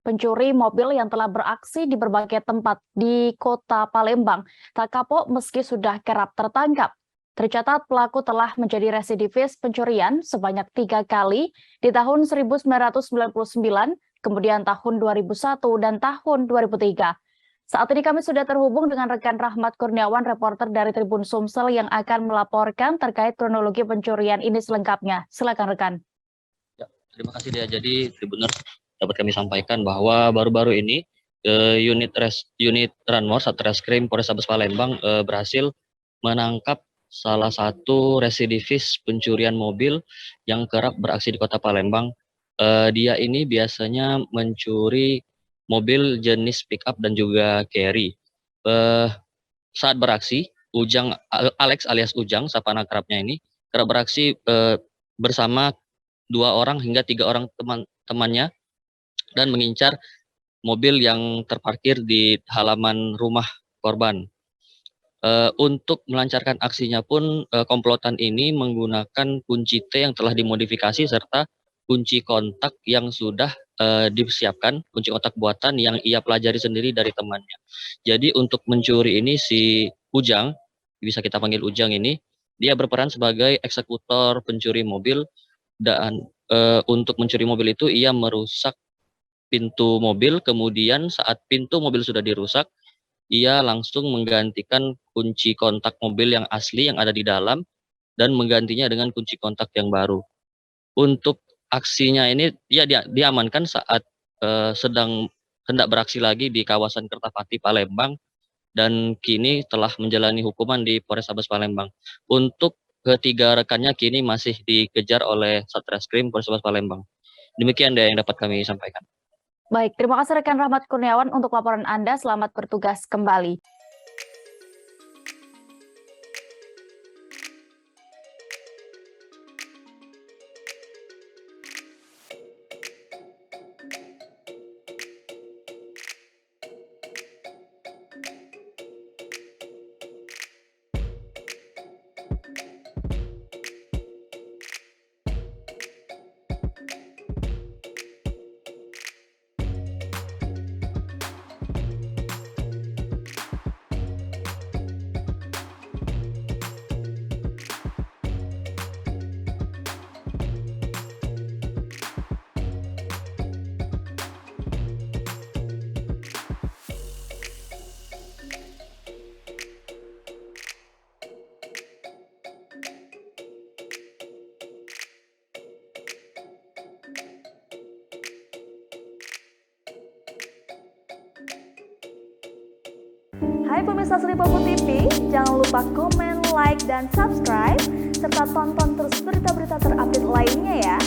Pencuri mobil yang telah beraksi di berbagai tempat di kota Palembang tak kapok meski sudah kerap tertangkap. Tercatat pelaku telah menjadi residivis pencurian sebanyak 3 kali di tahun 1999, kemudian tahun 2001 dan tahun 2003. Saat ini kami sudah terhubung dengan rekan Rahmat Kurniawan, reporter dari Tribun Sumsel yang akan melaporkan terkait kronologi pencurian ini selengkapnya. Silakan rekan. Ya, terima kasih Dea. Jadi Tribuners dapat kami sampaikan bahwa baru-baru ini unit Ranmor Satreskrim Polrestabes Palembang berhasil menangkap salah satu residivis pencurian mobil yang kerap beraksi di kota Palembang. Dia ini biasanya mencuri mobil jenis pickup dan juga carry. Saat beraksi, Alex alias Ujang, sapaan akrabnya ini, kerap beraksi bersama 2 orang hingga 3 orang teman-temannya dan mengincar mobil yang terparkir di halaman rumah korban. Untuk melancarkan aksinya pun komplotan ini menggunakan kunci T yang telah dimodifikasi serta kunci kontak yang sudah disiapkan, kunci kontak buatan yang ia pelajari sendiri dari temannya. Jadi untuk mencuri ini si Ujang, bisa kita panggil Ujang ini, dia berperan sebagai eksekutor pencuri mobil dan untuk mencuri mobil itu ia merusak pintu mobil, kemudian saat pintu mobil sudah dirusak, ia langsung menggantikan kunci kontak mobil yang asli yang ada di dalam dan menggantinya dengan kunci kontak yang baru. Untuk aksinya ini dia diamankan saat sedang hendak beraksi lagi di kawasan Kertapati Palembang dan kini telah menjalani hukuman di Polrestabes Palembang. Untuk ketiga rekannya kini masih dikejar oleh Satreskrim Polrestabes Palembang. Demikian yang dapat kami sampaikan. Baik, terima kasih rekan Rahmat Kurniawan untuk laporan Anda. Selamat bertugas kembali. Hai pemirsa Selipopo TV, jangan lupa komen, like, dan subscribe, serta tonton terus berita-berita terupdate lainnya ya.